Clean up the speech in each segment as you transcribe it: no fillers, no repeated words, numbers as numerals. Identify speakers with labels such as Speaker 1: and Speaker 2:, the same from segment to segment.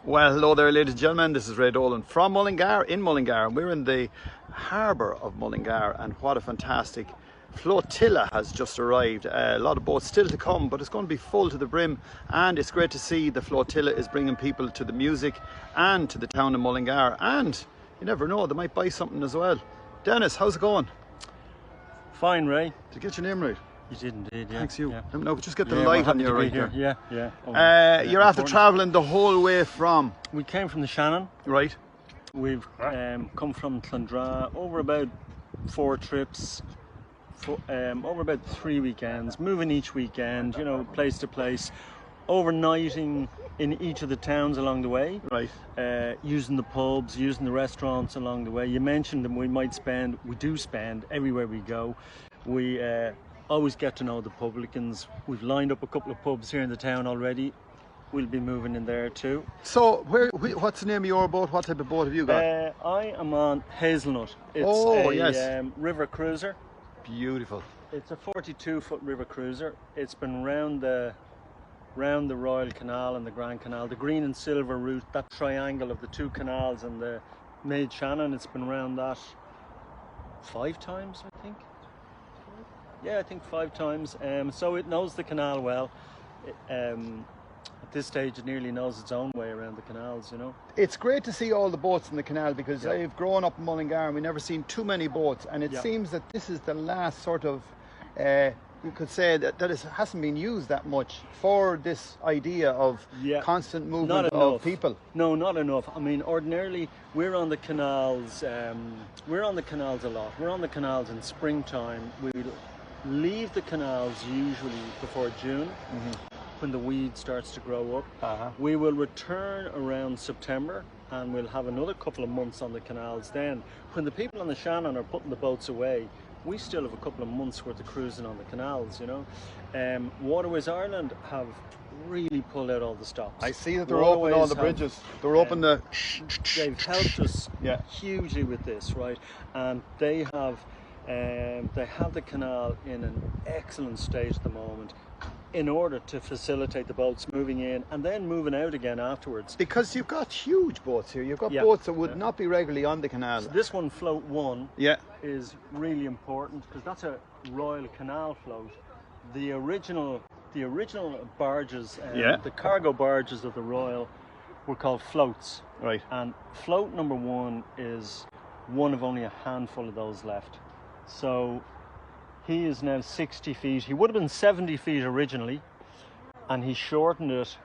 Speaker 1: Well, hello there, ladies and gentlemen. This is Ray Dolan from Mullingar, in Mullingar, and we're in the harbour of Mullingar, and what a fantastic flotilla has just arrived. A lot of boats still to come, but it's going to be full to the brim, and it's great to see the flotilla is bringing people to the music and to the town of Mullingar, and you never know, they might buy something as well. Dennis, how's it going?
Speaker 2: Fine, Ray.
Speaker 1: Did you get your name right?
Speaker 2: You did indeed, yeah.
Speaker 1: Thanks you.
Speaker 2: Yeah.
Speaker 1: No, just get the light on you right
Speaker 2: here.
Speaker 1: there.
Speaker 2: Yeah.
Speaker 1: You're after travelling the whole way from?
Speaker 2: We came from the Shannon.
Speaker 1: Right.
Speaker 2: We've come from Clondra over about 4 trips, over about 3 weekends, moving each weekend, you know, place to place, overnighting in each of the towns along the way. Right. Using the pubs, using the restaurants along the way. You mentioned them, we do spend everywhere we go. We always get to know the publicans. We've lined up a couple of pubs here in the town already. We'll be moving in there too.
Speaker 1: So, what's the name of your boat? What type of boat have you got?
Speaker 2: I am on Hazelnut. It's a river cruiser.
Speaker 1: Beautiful.
Speaker 2: It's a 42-foot river cruiser. It's been round the Royal Canal and the Grand Canal, the green and silver route, that triangle of the 2 canals and the Maid Shannon. It's been round that 5 times, I think. Yeah, I think 5 times. So it knows the canal well. At this stage, it nearly knows its own way around the canals, you know. It's
Speaker 1: great to see all the boats in the canal, because I've grown up in Mullingar and we've never seen too many boats, and it seems that this is the last sort of, you could say that it hasn't been used that much for this idea of constant movement of people.
Speaker 2: No, not enough. I mean, ordinarily we're on the canals. We're on the canals a lot. We're on the canals in springtime. We leave the canals usually before June, when the weed starts to grow up. We will return around September, and we'll have another couple of months on the canals then. When the people on the Shannon are putting the boats away, we still have a couple of months worth of cruising on the canals, you know. Waterways Ireland have really pulled out all the stops.
Speaker 1: I see that they're open all the bridges. They're open the...
Speaker 2: They've helped us hugely with this, right? And they have the canal in an excellent state at the moment, in order to facilitate the boats moving in and then moving out again afterwards.
Speaker 1: Because you've got huge boats here. You've got boats that would not be regularly on the canal.
Speaker 2: So this one, float 1, is really important, because that's a Royal Canal float. The original barges, the cargo barges of the Royal, were called floats.
Speaker 1: Right.
Speaker 2: And float number 1 is one of only a handful of those left. So he is now 60 feet. He would have been 70 feet originally, and he shortened it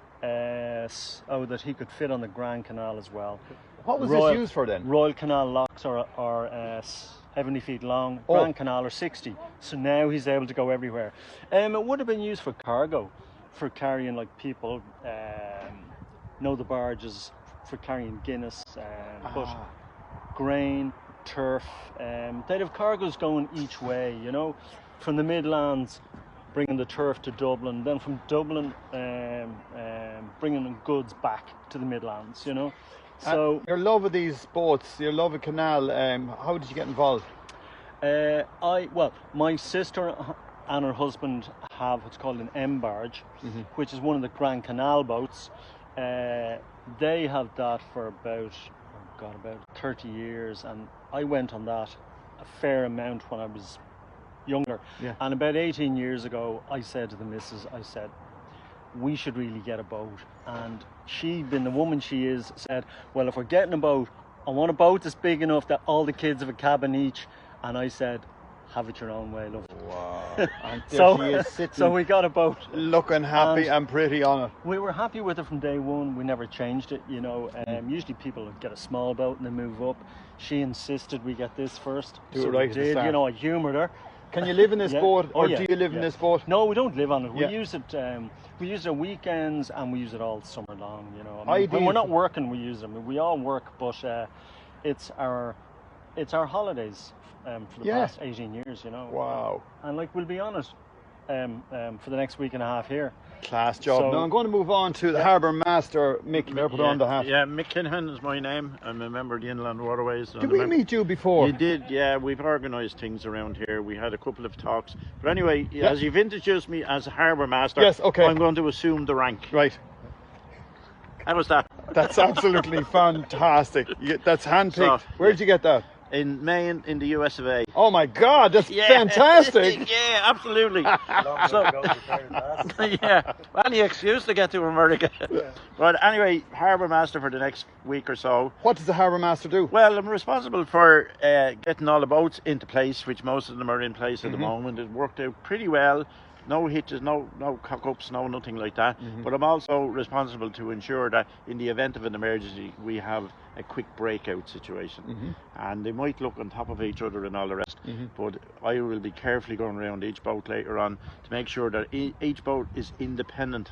Speaker 2: so that he could fit on the Grand Canal as well.
Speaker 1: What was this used for then?
Speaker 2: Royal Canal locks are 70 feet long, Grand Canal are 60. So now he's able to go everywhere. It would have been used for cargo, for carrying like people, the barges, for carrying Guinness, but grain, turf, they'd have cargoes going each way, you know, from the Midlands bringing the turf to Dublin, then from Dublin bringing goods back to the Midlands, you know. So
Speaker 1: your love of these boats, your love of canal, how did you get involved?
Speaker 2: My sister and her husband have what's called an M barge, which is one of the Grand Canal boats. They have that for about 30 years, and I went on that a fair amount when I was younger. And about 18 years ago, I said to the missus, we should really get a boat. And she, being the woman she is, said, well, if we're getting a boat, I want a boat that's big enough that all the kids have a cabin each. And I said, have it your own way, love.
Speaker 1: Wow. And there she is sitting,
Speaker 2: so we got a boat.
Speaker 1: Looking happy and pretty on it.
Speaker 2: We were happy with it from day one. We never changed it, you know. Usually people would get a small boat and then move up. She insisted we get this first.
Speaker 1: Do it right at the start.
Speaker 2: You know, I humoured her.
Speaker 1: Can you live in this boat, or do you live in this boat?
Speaker 2: No, we don't live on it. We use it. We use it on weekends, and we use it all summer long. You know, when we're not working, we use it. I mean, we all work, but it's our holidays for the past 18 years. You know.
Speaker 1: Wow.
Speaker 2: And like, we'll be on it for the next week and a half here.
Speaker 1: Class job. So, now I'm going to move on to the Harbour Master, Mick. You better put on the hat.
Speaker 3: Yeah, Mick Kinahan is my name. I'm a member of the Inland Waterways.
Speaker 1: Did we meet you before?
Speaker 3: You did, yeah. We've organised things around here. We had a couple of talks. But anyway, as you've introduced me as a Harbour Master, I'm going to assume the rank.
Speaker 1: Right.
Speaker 3: How was that?
Speaker 1: That's absolutely fantastic. That's handpicked.
Speaker 3: So,
Speaker 1: Where did you get that?
Speaker 3: In Maine, in the US of A.
Speaker 1: Oh my God, that's fantastic.
Speaker 3: Yeah, absolutely. So, yeah, well, any excuse to get to America. But anyway, harbour master for the next week or so.
Speaker 1: What does the harbour master do?
Speaker 3: Well, I'm responsible for getting all the boats into place, which most of them are in place at the moment. It worked out pretty well. No hitches, no cock-ups, nothing like that. But I'm also responsible to ensure that in the event of an emergency, we have a quick breakout situation. And they might look on top of each other and all the rest. But I will be carefully going around each boat later on to make sure that each boat is independent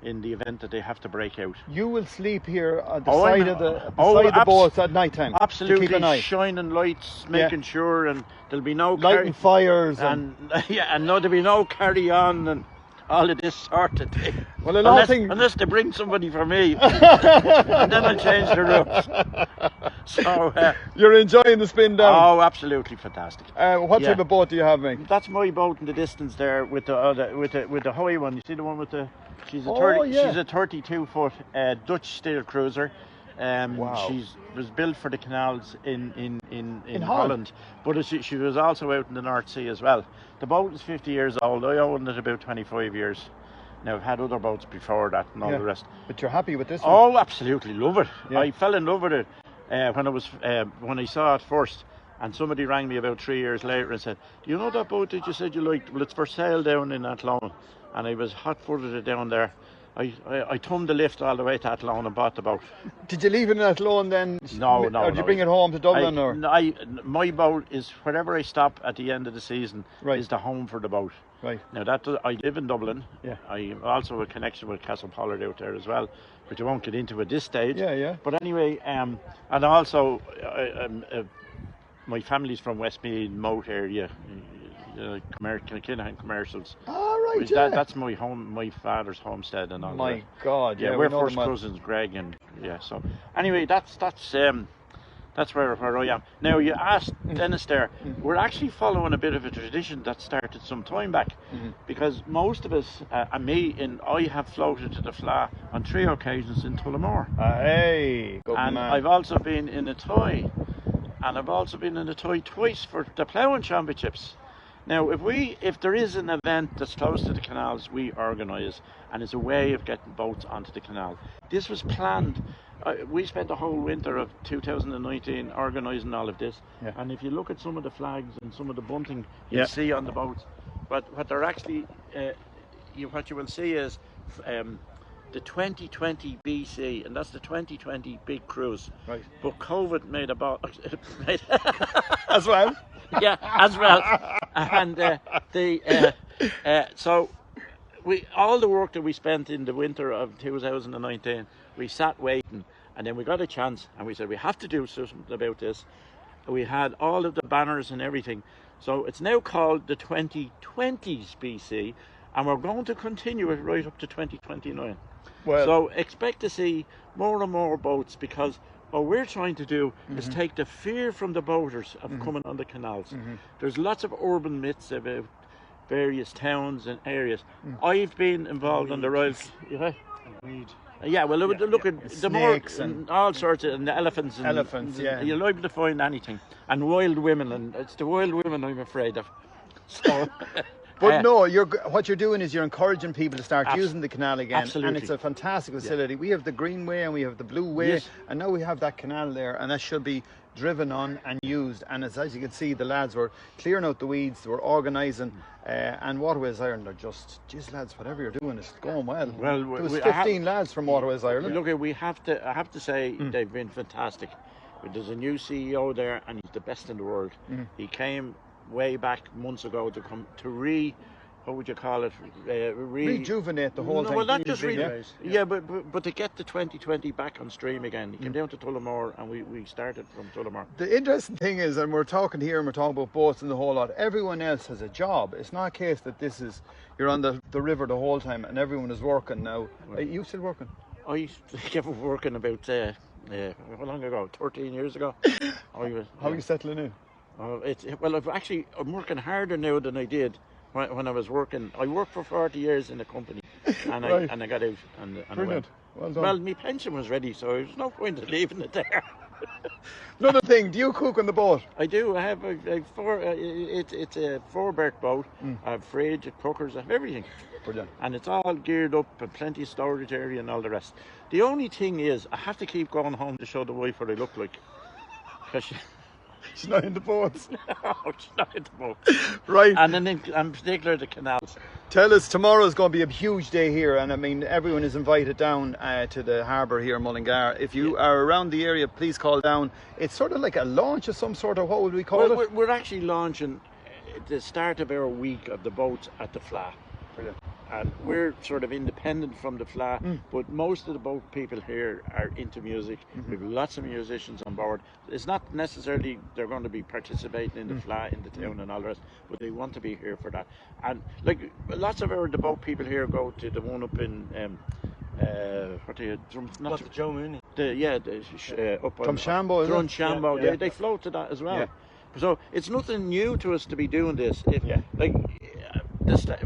Speaker 3: in the event that they have to break out.
Speaker 1: You will sleep here at the side of the boats at night time.
Speaker 3: Absolutely,
Speaker 1: to keep an eye.
Speaker 3: Shining lights, making sure, and there'll be no
Speaker 1: lighting fires
Speaker 3: and there'll be no carry on and all of this sort of thing.
Speaker 1: Well,
Speaker 3: unless they bring somebody for me, and then I'll change the routes. So
Speaker 1: you're enjoying the spin down.
Speaker 3: Oh, absolutely fantastic.
Speaker 1: What type of boat do you have, Mick?
Speaker 3: That's my boat in the distance there with the high one. You see the one with the. She's a 32-foot Dutch steel cruiser.
Speaker 1: Wow.
Speaker 3: She was built for the canals in Holland, but she was also out in the North Sea as well. The boat is 50 years old. I owned it about 25 years. Now, I've had other boats before that and all the rest.
Speaker 1: But you're happy with this one?
Speaker 3: Oh, absolutely, love it.
Speaker 1: Yeah.
Speaker 3: I fell in love with it when I saw it first. And somebody rang me about 3 years later and said, "Do you know that boat that you said you liked? Well, it's for sale down in Athlone." And I was hot-footed down there. I thumbed the lift all the way to Athlone and bought the boat.
Speaker 1: Did you leave it in Athlone then?
Speaker 3: No.
Speaker 1: Or did you bring it home to Dublin?
Speaker 3: My boat is wherever I stop at the end of the season is the home for the boat.
Speaker 1: Right.
Speaker 3: Now I live in Dublin.
Speaker 1: Yeah.
Speaker 3: I also have a connection with Castle Pollard out there as well, which I won't get into at this stage.
Speaker 1: Yeah.
Speaker 3: But anyway, and also my family's from Westmeath, Moat area. Kinahan commercials.
Speaker 1: Oh, right,
Speaker 3: that's my home, my father's homestead and all that.
Speaker 1: My God,
Speaker 3: we're first cousins, Greg, and so anyway, that's where I am. Now, you asked Denis there, we're actually following a bit of a tradition that started some time back, because most of us, and I have floated to the Fleadh on 3 occasions in Tullamore.
Speaker 1: Hey, good
Speaker 3: and
Speaker 1: man.
Speaker 3: I've also been in a toy, and I've also been in a toy twice for the ploughing championships. Now, if there is an event that's close to the canals, we organise, and it's a way of getting boats onto the canal. This was planned. We spent the whole winter of 2019 organising all of this, and if you look at some of the flags and some of the bunting you see on the boats, but what they're actually, what you will see is the 2020 BC, and that's the 2020 big cruise.
Speaker 1: Right.
Speaker 3: But COVID made
Speaker 1: as well.
Speaker 3: Yeah, as well. And so all the work that we spent in the winter of 2019, we sat waiting, and then we got a chance, and we said we have to do something about this. We had all of the banners and everything, so it's now called the 2020s BC, and we're going to continue it right up to 2029. So expect to see more and more boats, because what we're trying to do is take the fear from the boaters of coming on the canals. There's lots of urban myths about various towns and areas. I've been involved on the Royal... Yeah, well, look at the more and all sorts of and the elephants. And
Speaker 1: elephants,
Speaker 3: you're liable to find anything, and wild women, and it's the wild women I'm afraid of. So,
Speaker 1: but no, what you're doing is you're encouraging people to start using the canal again.
Speaker 3: Absolutely.
Speaker 1: And it's a fantastic facility. We have the Greenway and we have the Blue Way, and now we have that canal there, and that should be driven on and used. And as you can see, the lads were clearing out the weeds, they were organising, and Waterways Ireland are just, geez lads, whatever you're doing is going well. There was 15 lads from Waterways Ireland.
Speaker 3: Look, I have to say they've been fantastic. There's a new CEO there, and he's the best in the world. He came way back months ago to come to what would you call it?
Speaker 1: Rejuvenate the whole thing.
Speaker 3: Well, not just but to get the 2020 back on stream again. He came down to Tullamore, and we started from Tullamore.
Speaker 1: The interesting thing is, and we're talking here and we're talking about boats and the whole lot, everyone else has a job. It's not a case that you're on the river the whole time and everyone is working now. Are you still working?
Speaker 3: I gave up working about, how long ago? 13 years ago.
Speaker 1: How are you settling in?
Speaker 3: I'm working harder now than I did when I was working. I worked for 40 years in a company, and I got out and
Speaker 1: Brilliant. Well done.
Speaker 3: Well, my pension was ready, so there's no point in leaving it there.
Speaker 1: Another thing, do you cook on the boat?
Speaker 3: I do. I have a four. It's a 4-berth boat. I have fridge, cookers, I have everything.
Speaker 1: Brilliant.
Speaker 3: And it's all geared up and plenty of storage area and all the rest. The only thing is, I have to keep going home to show the wife what I look like. Because
Speaker 1: She's not in the boats.
Speaker 3: no, she's not in the boat.
Speaker 1: Right.
Speaker 3: And then in particular the canals.
Speaker 1: Tell us, tomorrow's going to be a huge day here, and I mean, everyone is invited down to the harbour here in Mullingar. If you are around the area, please call down. It's sort of like a launch of some sort, of what would we call it?
Speaker 3: We're actually launching the start of our week of the boats at the Fleadh.
Speaker 1: Brilliant.
Speaker 3: And we're sort of independent from the Fleadh, but most of the boat people here are into music. We've lots of musicians on board. It's not necessarily they're going to be participating in the Fleadh in the town and all the rest, but they want to be here for that. And like lots of the boat people here go to the one up in
Speaker 2: Not the Joe Mooney.
Speaker 3: up on
Speaker 1: Drumshambo, is it?
Speaker 3: Drumshambo.
Speaker 1: Yeah.
Speaker 3: They float to that as well.
Speaker 1: Yeah.
Speaker 3: So it's nothing new to us to be doing this.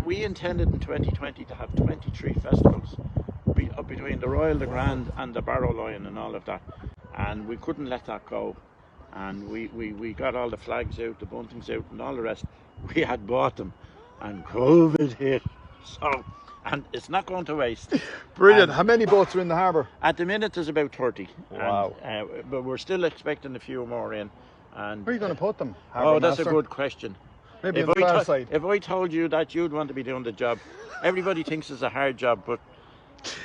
Speaker 3: We intended in 2020 to have 23 festivals between the Royal, the Grand and the Barrow Lion and all of that, and we couldn't let that go, and we got all the flags out, the buntings out and all the rest. We had bought them and COVID hit, so, and it's not going to waste.
Speaker 1: Brilliant. How many boats are in the harbour?
Speaker 3: At the minute there's about 30.
Speaker 1: Wow.
Speaker 3: But we're still expecting a few more in. And
Speaker 1: Where are you going to put them?
Speaker 3: that's a good question.
Speaker 1: Maybe on the far side.
Speaker 3: If I told you that, you'd want to be doing the job. Everybody thinks it's a hard job, but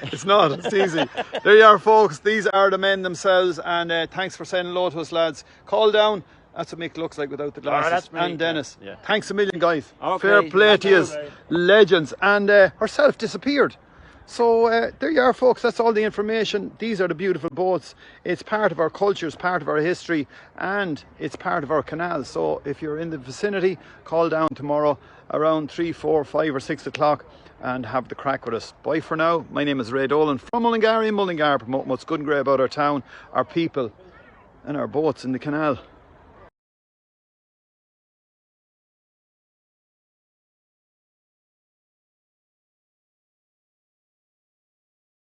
Speaker 1: It's not, it's easy. There you are, folks. These are the men themselves, and thanks for saying hello to us, lads. Call down. That's what Mick looks like without the glasses.
Speaker 3: that's me.
Speaker 1: And Denis.
Speaker 3: Yeah.
Speaker 1: Thanks a million, guys.
Speaker 3: Okay.
Speaker 1: Fair play to you.
Speaker 2: Thank you.
Speaker 1: Legends. And herself disappeared. So there you are, folks. That's all the information. These are the beautiful boats. It's part of our culture, it's part of our history, and it's part of our canal. So if you're in the vicinity, call down tomorrow around 3, 4, 5 or 6 o'clock and have the crack with us. Bye for now. My name is Ray Dolan from Mullingar in Mullingar, promoting what's good and great about our town, our people and our boats in the canal.